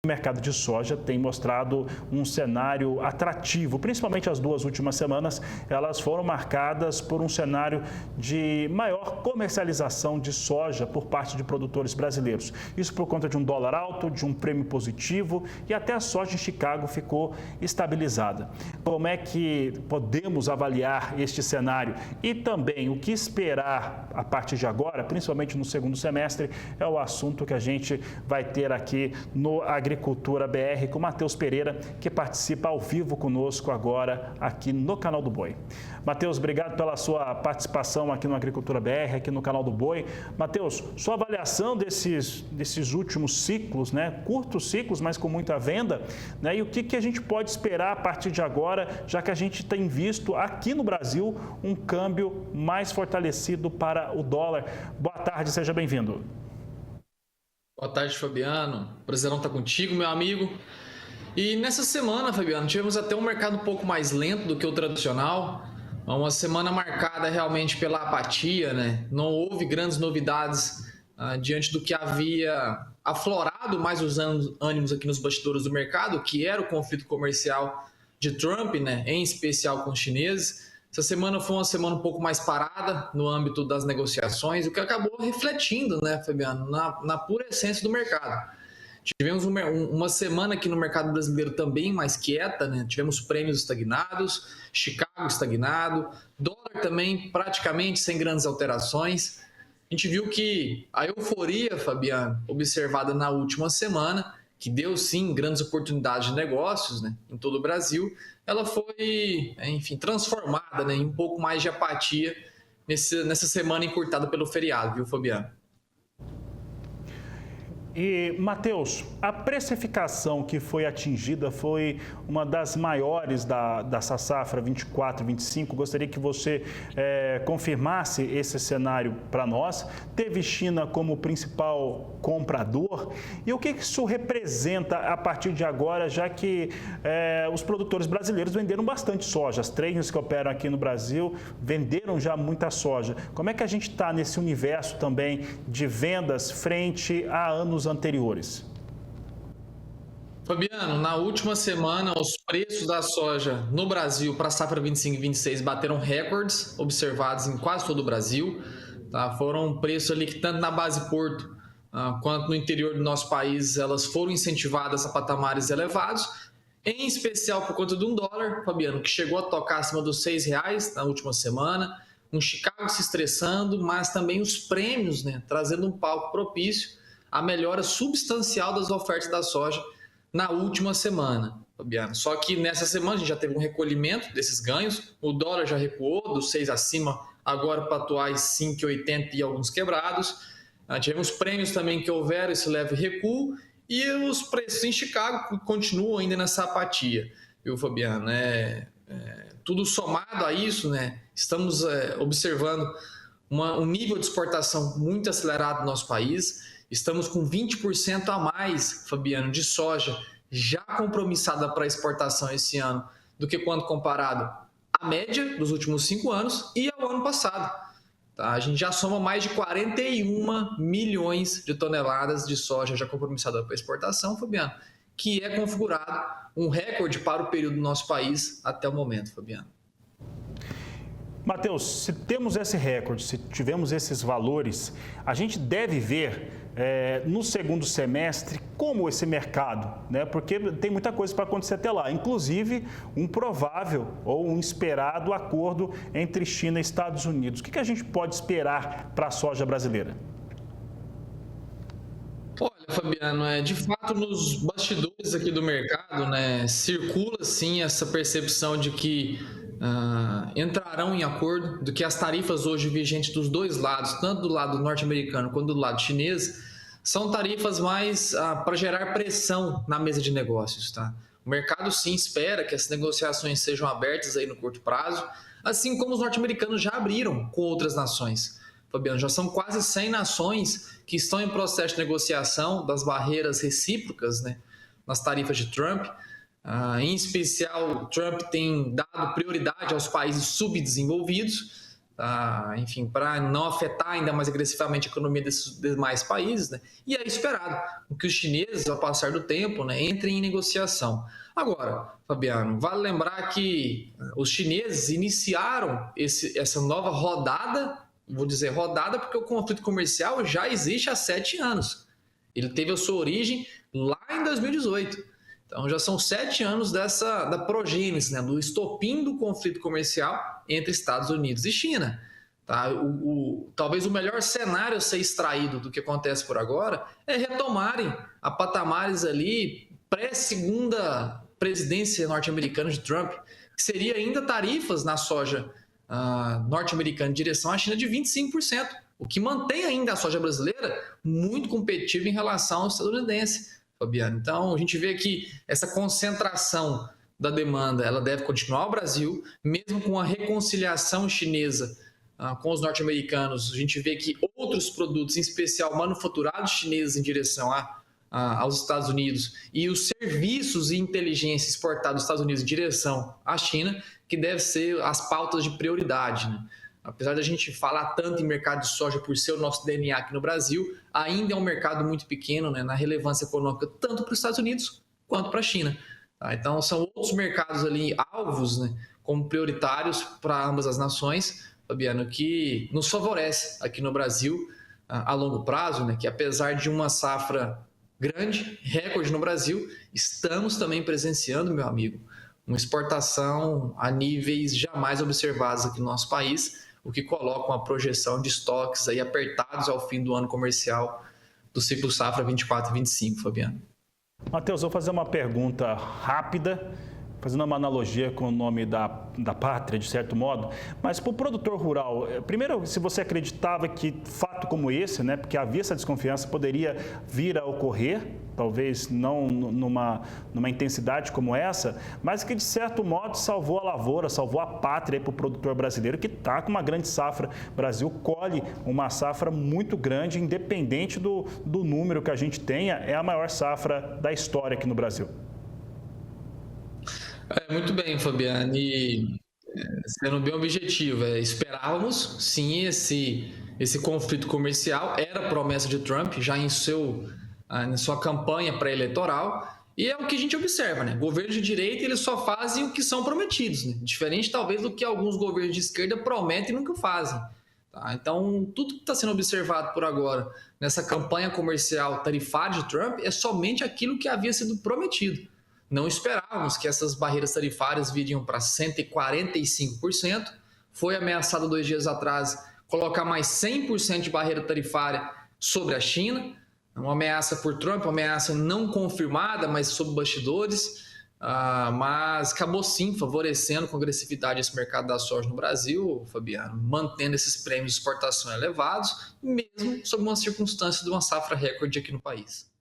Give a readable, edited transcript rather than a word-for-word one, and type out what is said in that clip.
O mercado de soja tem mostrado um cenário atrativo, principalmente as duas últimas semanas, elas foram marcadas por um cenário de maior comercialização de soja por parte de produtores brasileiros. Isso por conta de um dólar alto, de um prêmio positivo e até a soja em Chicago ficou estabilizada. Como é que podemos avaliar este cenário e também o que esperar a partir de agora, principalmente no segundo semestre, é o assunto que a gente vai ter aqui no Agricultura BR com Matheus Pereira, que participa ao vivo conosco agora aqui no Canal do Boi. Matheus, obrigado pela sua participação aqui no Agricultura BR, aqui no Canal do Boi. Matheus, sua avaliação desses últimos ciclos, né? Curtos ciclos, mas com muita venda, né? E o que a gente pode esperar a partir de agora, já que a gente tem visto aqui no Brasil um câmbio mais fortalecido para o dólar. Boa tarde, seja bem-vindo. Boa tarde, Fabiano. Prazerão estar contigo, meu amigo. E nessa semana, Fabiano, tivemos até um mercado um pouco mais lento do que o tradicional. Uma semana marcada realmente pela apatia, né? Não houve grandes novidades diante do que havia aflorado mais os ânimos aqui nos bastidores do mercado, que era o conflito comercial de Trump, né? Em especial com os chineses. Essa semana foi uma semana um pouco mais parada no âmbito das negociações, o que acabou refletindo, né, Fabiano, na pura essência do mercado. Tivemos uma semana aqui no mercado brasileiro também mais quieta, né? Tivemos prêmios estagnados, Chicago estagnado, dólar também praticamente sem grandes alterações. A gente viu que a euforia, Fabiano, observada na última semana, que deu sim grandes oportunidades de negócios, né, em todo o Brasil, ela foi, enfim, transformada, né, em um pouco mais de apatia nessa semana encurtada pelo feriado, viu, Fabiano? E, Matheus, a precificação que foi atingida foi uma das maiores dessa safra 24-25. Gostaria que você confirmasse esse cenário para nós. Teve China como principal comprador. E o que isso representa a partir de agora, já que os produtores brasileiros venderam bastante soja. As traders que operam aqui no Brasil venderam já muita soja. Como é que a gente está nesse universo também de vendas frente a anos anteriores? Fabiano, na última semana, os preços da soja no Brasil para a safra 25 e 26 bateram recordes observados em quase todo o Brasil. Tá? Foram preços ali que tanto na base Porto quanto no interior do nosso país, elas foram incentivadas a patamares elevados, em especial por conta de um dólar, Fabiano, que chegou a tocar acima dos R$ 6 na última semana, um Chicago se estressando, mas também os prêmios, né, trazendo um palco propício a melhora substancial das ofertas da soja na última semana, Fabiano. Só que nessa semana a gente já teve um recolhimento desses ganhos, o dólar já recuou dos 6 acima, agora para atuais 5,80 e alguns quebrados. Tivemos prêmios também que houveram esse leve recuo e os preços em Chicago continuam ainda nessa apatia, viu, Fabiano? Tudo somado a isso, né? Estamos observando um nível de exportação muito acelerado no nosso país. Estamos com 20% a mais, Fabiano, de soja já compromissada para exportação esse ano do que quando comparado à média dos últimos 5 anos e ao ano passado. Tá? A gente já soma mais de 41 milhões de toneladas de soja já compromissada para exportação, Fabiano, que é configurado um recorde para o período do nosso país até o momento, Fabiano. Matheus, se temos esse recorde, se tivemos esses valores, a gente deve ver no segundo semestre como esse mercado, né? Porque tem muita coisa para acontecer até lá, inclusive um provável ou um esperado acordo entre China e Estados Unidos. O que a gente pode esperar para a soja brasileira? Olha, Fabiano, de fato nos bastidores aqui do mercado, né, circula sim essa percepção de que entrarão em acordo, do que as tarifas hoje vigentes dos dois lados, tanto do lado norte-americano quanto do lado chinês, são tarifas mais para gerar pressão na mesa de negócios. Tá? O mercado sim espera que as negociações sejam abertas aí no curto prazo, assim como os norte-americanos já abriram com outras nações. Fabiano, já são quase 100 nações que estão em processo de negociação das barreiras recíprocas, né, nas tarifas de Trump. Em especial, Trump tem dado prioridade aos países subdesenvolvidos, tá? Enfim, para não afetar ainda mais agressivamente a economia desses demais países, né? E é esperado que os chineses, ao passar do tempo, né, entrem em negociação. Agora, Fabiano, vale lembrar que os chineses iniciaram essa nova rodada, vou dizer rodada porque o conflito comercial já existe há 7 anos. Ele teve a sua origem lá em 2018. Então já são 7 anos da progênese, né, do estopim do conflito comercial entre Estados Unidos e China. Tá? Talvez o melhor cenário a ser extraído do que acontece por agora é retomarem a patamares ali pré-segunda presidência norte-americana de Trump, que seria ainda tarifas na soja norte-americana em direção à China de 25%, o que mantém ainda a soja brasileira muito competitiva em relação ao estadunidense, Fabiano. Então, a gente vê que essa concentração da demanda ela deve continuar ao Brasil, mesmo com a reconciliação chinesa com os norte-americanos. A gente vê que outros produtos, em especial manufaturados chineses em direção aos Estados Unidos e os serviços e inteligência exportados dos Estados Unidos em direção à China, que devem ser as pautas de prioridade, né? Apesar da gente falar tanto em mercado de soja por ser o nosso DNA aqui no Brasil, ainda é um mercado muito pequeno, né, na relevância econômica, tanto para os Estados Unidos quanto para a China. Tá? Então, são outros mercados ali, alvos, né, como prioritários para ambas as nações, Fabiano, que nos favorece aqui no Brasil a longo prazo, né, que apesar de uma safra grande, recorde no Brasil, estamos também presenciando, meu amigo, uma exportação a níveis jamais observados aqui no nosso país, o que coloca uma projeção de estoques aí apertados ao fim do ano comercial do ciclo safra 24 e 25, Fabiano. Matheus, vou fazer uma pergunta rápida, fazendo uma analogia com o nome da pátria, de certo modo, mas para o produtor rural, primeiro, se você acreditava que fato como esse, né, porque havia essa desconfiança, poderia vir a ocorrer, talvez não numa intensidade como essa, mas que de certo modo salvou a lavoura, salvou a pátria para o produtor brasileiro que está com uma grande safra. O Brasil colhe uma safra muito grande, independente do número que a gente tenha, é a maior safra da história aqui no Brasil. Muito bem, Fabiano. E sendo bem objetivo, esperávamos sim esse conflito comercial, era promessa de Trump já em sua campanha pré-eleitoral, e é o que a gente observa, né? Governos de direita eles só fazem o que são prometidos, né? Diferente talvez do que alguns governos de esquerda prometem e nunca fazem. Tá? Então, tudo que está sendo observado por agora nessa campanha comercial tarifária de Trump é somente aquilo que havia sido prometido. Não esperávamos que essas barreiras tarifárias viriam para 145%. Foi ameaçado 2 dias atrás colocar mais 100% de barreira tarifária sobre a China. Uma ameaça por Trump, uma ameaça não confirmada, mas sob bastidores. Mas acabou sim favorecendo com agressividade esse mercado da soja no Brasil, Fabiano, mantendo esses prêmios de exportação elevados, mesmo sob uma circunstância de uma safra recorde aqui no país.